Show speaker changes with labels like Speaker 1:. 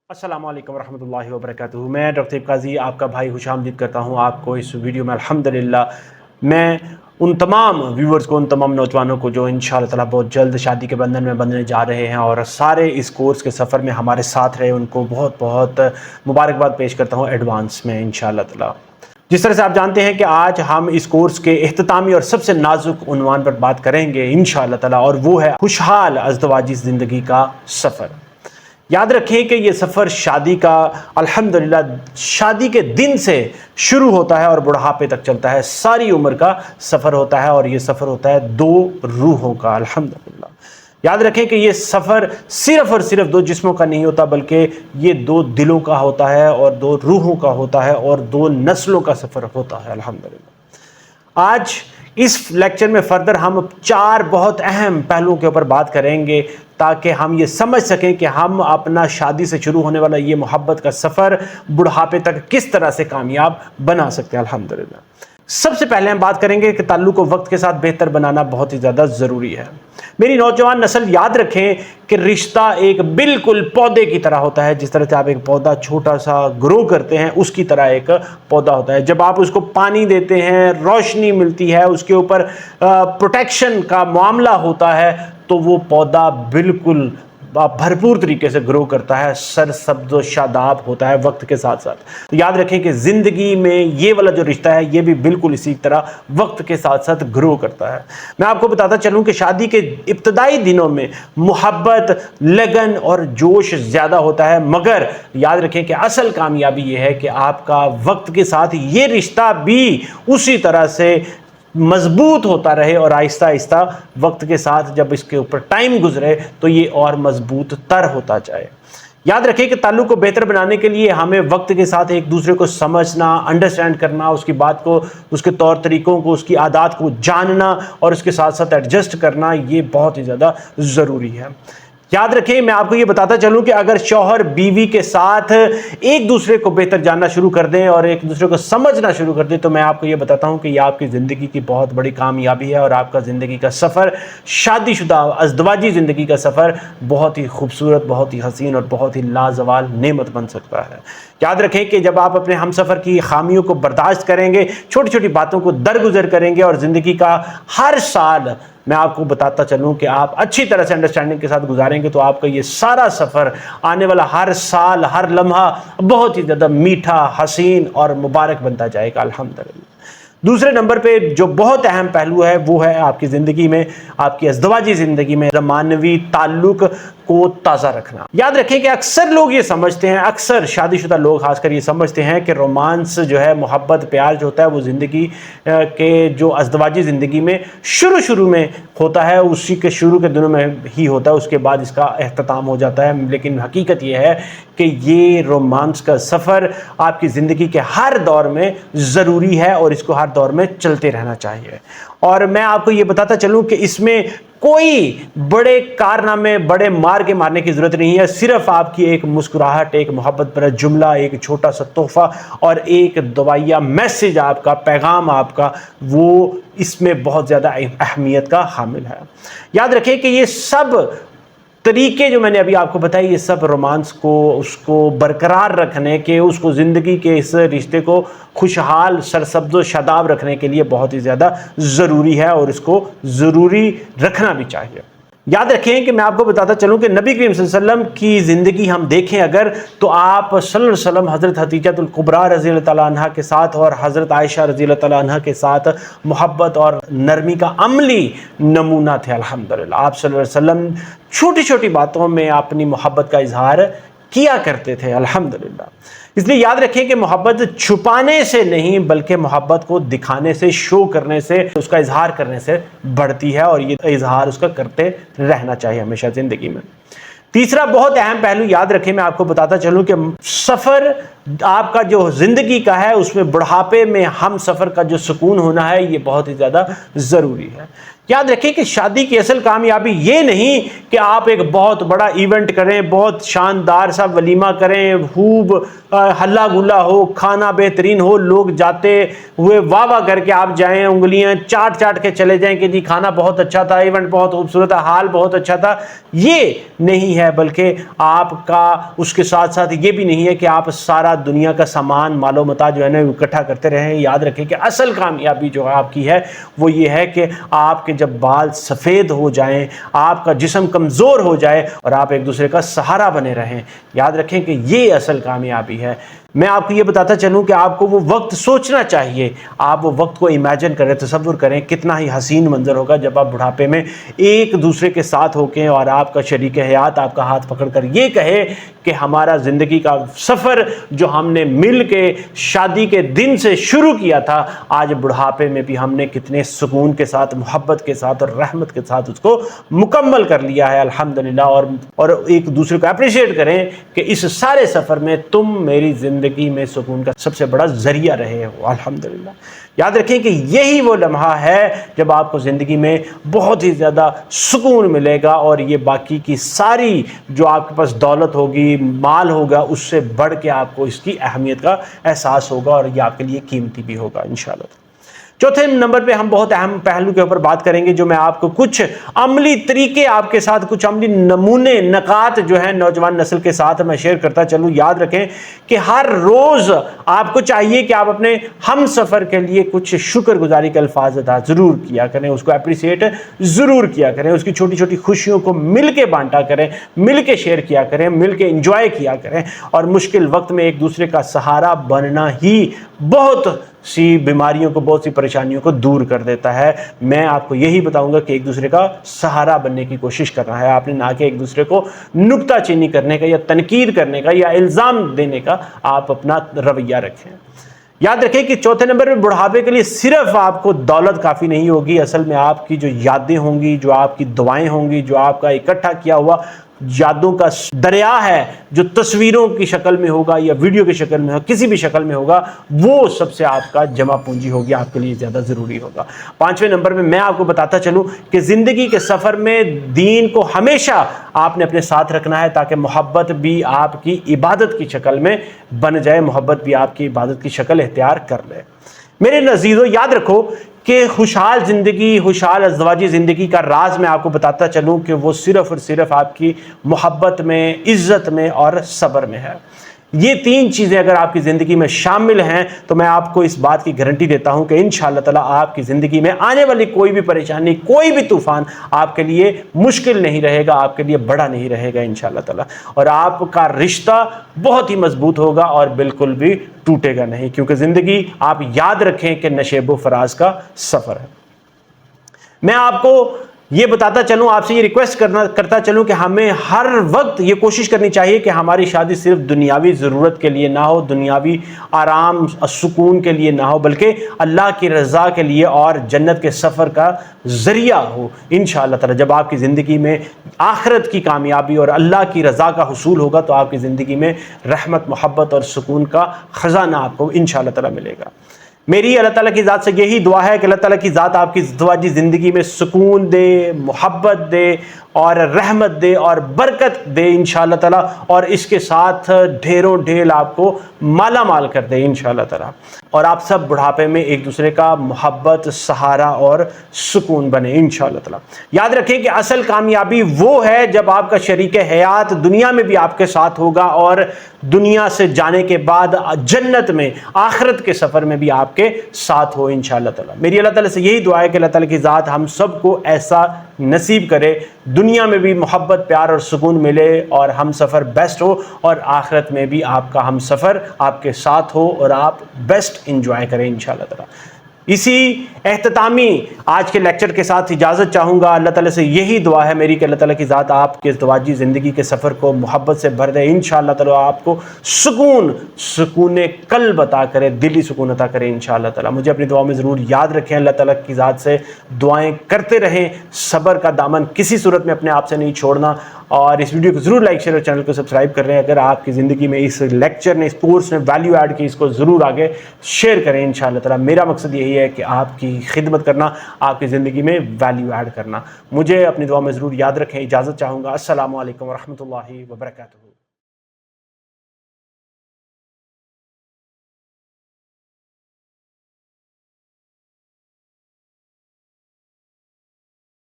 Speaker 1: अस्सलाम वालेकुम रहमतुल्लाहि व बरकातुहू। मैं डॉक्टर काजी आपका भाई खुशामदीद करता हूँ आपको इस वीडियो में। अल्हम्दुलिल्लाह मैं उन तमाम व्यूवर्स को, उन तमाम नौजवानों को जो इंशाअल्लाह ताला बहुत जल्द शादी के बंधन में बंधने जा रहे हैं और सारे इस कोर्स के सफ़र में हमारे साथ रहे, उनको बहुत बहुत मुबारकबाद पेश करता हूँ एडवांस में इंशाअल्लाह ताला। जिस तरह से आप जानते हैं कि आज हम इस कोर्स के इख्तितामी और सबसे नाजुक उन्वान पर बात करेंगे इंशाअल्लाह ताला, और वो है खुशहाल अज़दवाजी ज़िंदगी का सफ़र। याद रखें कि ये सफ़र शादी का अल्हम्दुलिल्लाह शादी के दिन से शुरू होता है और बुढ़ापे तक चलता है। सारी उम्र का सफ़र होता है और ये सफ़र होता है दो रूहों का। अल्हम्दुलिल्लाह याद रखें कि ये सफ़र सिर्फ़ और सिर्फ दो जिस्मों का नहीं होता, बल्कि ये दो दिलों का होता है और दो रूहों का होता है और दो नस्लों का सफ़र होता है। अल्हम्दुलिल्लाह आज इस लेक्चर में फर्दर हम चार बहुत अहम पहलुओं के ऊपर बात करेंगे ताकि हम ये समझ सकें कि हम अपना शादी से शुरू होने वाला ये मोहब्बत का सफ़र बुढ़ापे तक किस तरह से कामयाब बना सकते हैं। अल्हम्दुलिल्लाह सबसे पहले हम बात करेंगे कि ताल्लुक़ को वक्त के साथ बेहतर बनाना बहुत ही ज़्यादा ज़रूरी है। मेरी नौजवान नस्ल याद रखें कि रिश्ता एक बिल्कुल पौधे की तरह होता है। जिस तरह से आप एक पौधा छोटा सा ग्रो करते हैं, उसकी तरह एक पौधा होता है। जब आप उसको पानी देते हैं, रोशनी मिलती है, उसके ऊपर प्रोटेक्शन का मामला होता है, तो वो पौधा बिल्कुल भरपूर तरीके से ग्रो करता है, सरसब्ज़ शादाब होता है वक्त के साथ साथ। तो याद रखें कि ज़िंदगी में ये वाला जो रिश्ता है ये भी बिल्कुल इसी तरह वक्त के साथ साथ ग्रो करता है। मैं आपको बताता चलूं कि शादी के इब्तदाई दिनों में मोहब्बत, लगन और जोश ज़्यादा होता है, मगर याद रखें कि असल कामयाबी ये है कि आपका वक्त के साथ ये रिश्ता भी उसी तरह से मजबूत होता रहे और आहिस्ता आहिस्ता वक्त के साथ जब इसके ऊपर टाइम गुजरे तो ये और मजबूत तर होता जाए। याद रखें कि ताल्लुक़ को बेहतर बनाने के लिए हमें वक्त के साथ एक दूसरे को समझना, अंडरस्टैंड करना, उसकी बात को, उसके तौर तरीक़ों को, उसकी आदत को जानना और उसके साथ साथ एडजस्ट करना, ये बहुत ही ज़्यादा ज़रूरी है। याद रखें, मैं आपको ये बताता चलूं कि अगर शौहर बीवी के साथ एक दूसरे को बेहतर जानना शुरू कर दें और एक दूसरे को समझना शुरू कर दें, तो मैं आपको ये बताता हूं कि ये आपकी ज़िंदगी की बहुत बड़ी कामयाबी है और आपका ज़िंदगी का सफ़र, शादीशुदा अज़दवाजी ज़िंदगी का सफ़र बहुत ही खूबसूरत, बहुत ही हसीन और बहुत ही लाजवाल नेमत बन सकता है। याद रखें कि जब आप अपने हमसफ़र की खामियों को बर्दाश्त करेंगे, छोटी छोटी बातों को दरगुजर करेंगे और ज़िंदगी का हर साल मैं आपको बताता चलूं कि आप अच्छी तरह से अंडरस्टैंडिंग के साथ गुजारेंगे, तो आपका ये सारा सफ़र, आने वाला हर साल, हर लम्हा बहुत ही ज़्यादा मीठा, हसीन और मुबारक बनता जाएगा। अल्हम्दुलिल्लाह दूसरे नंबर पे जो बहुत अहम पहलू है वो है आपकी ज़िंदगी में, आपकी अज़दवाजी ज़िंदगी में मानवी ताल्लुक़ को ताज़ा रखना। याद रखें कि अक्सर लोग ये समझते हैं, अक्सर शादीशुदा लोग खासकर ये समझते हैं कि रोमांस जो है, मोहब्बत, प्यार जो होता है वो ज़िंदगी के जो अज़दवाजी ज़िंदगी में शुरू में होता है, उसी के शुरू के दिनों में ही होता है, उसके बाद इसका अख्ताम हो जाता है। लेकिन हकीकत ये है कि ये रोमांस का सफ़र आपकी ज़िंदगी के हर दौर में ज़रूरी है और इसको हर दौर में चलते रहना चाहिए। और मैं आपको ये बताता चलूँ कि इसमें कोई बड़े कारनामे, बड़े मार के मारने की ज़रूरत नहीं है। सिर्फ आपकी एक मुस्कुराहट, एक मोहब्बत भरा जुमला, एक छोटा सा तोहफ़ा और एक दवाइया मैसेज आपका, पैगाम आपका, वो इसमें बहुत ज़्यादा अहमियत का हामिल है। याद रखें कि ये सब तरीके जो मैंने अभी आपको बताए, ये सब रोमांस को, उसको बरकरार रखने के, उसको ज़िंदगी के इस रिश्ते को खुशहाल, सरसब्ज़ शादाब रखने के लिए बहुत ही ज़्यादा ज़रूरी है और इसको ज़रूरी रखना भी चाहिए। याद रखें कि मैं आपको बताता चलूं कि नबी करीम सल्लल्लाहु अलैहि वसल्लम की ज़िंदगी हम देखें अगर, तो आप सल्लल्लाहु अलैहि वसल्लम हज़रत हदीजतुल कुबरा रज़ी अल्लाह तआला अन्हा के साथ और हज़रत आयशा रज़ी अल्लाह तआला अन्हा के साथ मोहब्बत और नरमी का अमली नमूना थे। अल्हम्दुलिल्लाह आप सल्लल्लाहु अलैहि वसल्लम छोटी छोटी बातों में अपनी मोहब्बत का इजहार किया करते थे। अल्हम्दुलिल्लाह इसलिए याद रखें कि मोहब्बत छुपाने से नहीं, बल्कि मोहब्बत को दिखाने से, शो करने से, उसका इजहार करने से बढ़ती है और ये इजहार उसका करते रहना चाहिए हमेशा ज़िंदगी में। तीसरा बहुत अहम पहलू याद रखें, मैं आपको बताता चलूं कि सफ़र आपका जो ज़िंदगी का है उसमें बुढ़ापे में हम सफ़र का जो सुकून होना है ये बहुत ही ज़्यादा ज़रूरी है। याद रखें कि शादी की असल कामयाबी ये नहीं कि आप एक बहुत बड़ा इवेंट करें, बहुत शानदार सा वलीमा करें, खूब हल्ला गुल्ला हो, खाना बेहतरीन हो, लोग जाते हुए वाह वाह करके आप जाएं, उंगलियां चाट चाट के चले जाएं कि जी खाना बहुत अच्छा था, इवेंट बहुत खूबसूरत था, हाल बहुत अच्छा था। ये नहीं है, बल्कि आपका उसके साथ साथ ये भी नहीं है कि आप सारा दुनिया का सामान मालो मता जो है ना इकट्ठा करते रहें। याद रखें कि असल कामयाबी जो आपकी है वो ये है कि आपके जब बाल सफ़ेद हो जाएं, आपका जिस्म कमज़ोर हो जाए और आप एक दूसरे का सहारा बने रहें। याद रखें कि ये असल कामयाबी है। मैं आपको ये बताता चलूं कि आपको वो वक्त सोचना चाहिए, आप वो वक्त को इमेजिन करें, तसव्वुर करें कितना ही हसीन मंजर होगा जब आप बुढ़ापे में एक दूसरे के साथ होके और आपका शरीक हयात आपका हाथ पकड़कर ये कहे कि हमारा ज़िंदगी का सफ़र जो हमने मिल के शादी के दिन से शुरू किया था, आज बुढ़ापे में भी हमने कितने सुकून के साथ, मोहब्बत के साथ और रहमत के साथ उसको मुकम्मल कर लिया है, अल्हम्दुलिल्लाह। और एक दूसरे को अप्रिशिएट करें कि इस सारे सफ़र में तुम मेरी ज़िंदगी में सुकून का सबसे बड़ा ज़रिया रहे हो, अल्हम्दुलिल्लाह। याद रखें कि यही वो लम्हा है जब आपको ज़िंदगी में बहुत ही ज़्यादा सुकून मिलेगा और ये बाकी की सारी जो आपके पास दौलत होगी, माल होगा, उससे बढ़ के आपको इसकी अहमियत का एहसास होगा और ये आपके लिए कीमती भी होगा इंशाअल्लाह। चौथे नंबर पे हम बहुत अहम पहलू के ऊपर बात करेंगे, जो मैं आपको कुछ अमली तरीके आपके साथ, कुछ अमली नमूने, नकात जो है नौजवान नस्ल के साथ मैं शेयर करता चलूँ। याद रखें कि हर रोज़ आपको चाहिए कि आप अपने हम सफ़र के लिए कुछ शुक्रगुजारी के अल्फाज अदा ज़रूर किया करें, उसको अप्रिसिएट ज़रूर किया करें, उसकी छोटी छोटी खुशियों को मिल के बांटा करें, मिल के शेयर किया करें, मिल के इंजॉय किया करें। और मुश्किल वक्त में एक दूसरे का सहारा बनना ही बहुत सी बीमारियों को, बहुत सी परेशानियों को दूर कर देता है। मैं आपको यही बताऊंगा कि एक दूसरे का सहारा बनने की कोशिश करना है आपने, ना कि एक दूसरे को नुक्ताचीनी करने का या तनकीद करने का या इल्ज़ाम देने का आप अपना रवैया रखें। याद रखें कि चौथे नंबर में बुढ़ापे के लिए सिर्फ आपको दौलत काफ़ी नहीं होगी, असल में आपकी जो यादें होंगी, जो आपकी दुआएं होंगी, जो आपका इकट्ठा किया हुआ यादों का दरिया है, जो तस्वीरों की शक्ल में होगा या वीडियो की शक्ल में हो, किसी भी शक्ल में होगा, वो सबसे आपका जमा पूंजी होगी, आपके लिए ज़्यादा ज़रूरी होगा। पांचवें नंबर में मैं आपको बताता चलूं कि ज़िंदगी के सफ़र में दीन को हमेशा आपने अपने साथ रखना है, ताकि मोहब्बत भी आपकी इबादत की शक्ल में बन जाए, मोहब्बत भी आपकी इबादत की शक्ल इख्तियार कर ले। मेरे नज़ीज़ों, याद रखो कि खुशहाल ज़िंदगी, खुशहाल अज़दवाजी ज़िंदगी का राज मैं आपको बताता चलूँ कि वो सिर्फ़ और सिर्फ आपकी मोहब्बत में, इज़्ज़त में और सब्र में है। ये तीन चीज़ें अगर आपकी ज़िंदगी में शामिल हैं तो मैं आपको इस बात की गारंटी देता हूं कि इंशाअल्लाह ताला आपकी ज़िंदगी में आने वाली कोई भी परेशानी, कोई भी तूफ़ान आपके लिए मुश्किल नहीं रहेगा, आपके लिए बड़ा नहीं रहेगा इंशाअल्लाह ताला। और आपका रिश्ता बहुत ही मजबूत होगा और बिल्कुल भी टूटेगा नहीं, क्योंकि ज़िंदगी, आप याद रखें कि नशेबो फराज का सफ़र है। मैं आपको ये बताता चलूँ, आपसे ये रिक्वेस्ट करता चलूँ कि हमें हर वक्त ये कोशिश करनी चाहिए कि हमारी शादी सिर्फ दुनियावी ज़रूरत के लिए ना हो, दुनियावी आराम सुकून के लिए ना हो, बल्कि अल्लाह की रज़ा के लिए और जन्नत के सफ़र का ज़रिया हो इंशाअल्लाह ताला। जब आपकी ज़िंदगी में आखिरत की कामयाबी और अल्लाह की रज़ा का हुसूल होगा तो आपकी ज़िंदगी में रहमत, मोहब्बत और सुकून का ख़जाना आपको इंशाअल्लाह ताला मिलेगा। मेरी अल्लाह ताला की ज़ात से यही दुआ है कि अल्लाह ताला की ज़ात आपकी ज़िंदगी ज़िंदगी में सुकून दे, मोहब्बत दे और रहमत दे और बरकत दे इंशाअल्लाह ताला, और इसके साथ ढेरों ढेर आपको माला माल कर दे इंशाअल्लाह ताला, और आप सब बुढ़ापे में एक दूसरे का मोहब्बत, सहारा और सुकून बने इंशाअल्लाह ताला। याद रखें कि असल कामयाबी वो है जब आपका शरीक हयात दुनिया में भी आपके साथ होगा और दुनिया से जाने के बाद जन्नत में, आखिरत के सफ़र में भी आपके साथ हो इंशाअल्लाह ताला। मेरी अल्लाह ताला से यही दुआ है कि अल्लाह ताला की ज़ात हम सबको ऐसा नसीब करे, दुनिया में भी मोहब्बत, प्यार और सुकून मिले और हम सफ़र बेस्ट हो, और आखिरत में भी आपका हम सफ़र आपके साथ हो और आप बेस्ट इंजॉय करें इंशाअल्लाह ताला। इसी एहततामी आज के लेक्चर के साथ इजाज़त चाहूँगा। अल्लाह ताला से यही दुआ है मेरी कि अल्लाह ताला की ज़ात आपके ज़िंदगी ज़िंदगी के सफ़र को मोहब्बत से भर दे इंशाअल्लाह ताला, आपको सुकून क़ल्ब अता करे, दिली सुकून अता करे इंशाअल्लाह ताला। मुझे अपनी दुआ में ज़रूर याद रखें, अल्लाह ताला की ज़ात से दुआएं करते रहें, सब्र का दामन किसी सूरत में अपने आप से नहीं छोड़ना, और इस वीडियो को ज़रूर लाइक, शेयर और चैनल को सब्सक्राइब कर रहे हैं। अगर आपकी ज़िंदगी में इस लेक्चर ने, इस कोर्स ने वैल्यू ऐड की, इसको ज़रूर आगे शेयर करें इंशाअल्लाह ताला। मेरा मकसद यही है یہ ہے کہ آپ کی خدمت کرنا، آپ کی زندگی میں ویلیو ایڈ کرنا۔ مجھے اپنی دعا میں ضرور یاد رکھیں، اجازت چاہوں گا۔ السلام علیکم ورحمۃ اللہ وبرکاتہ۔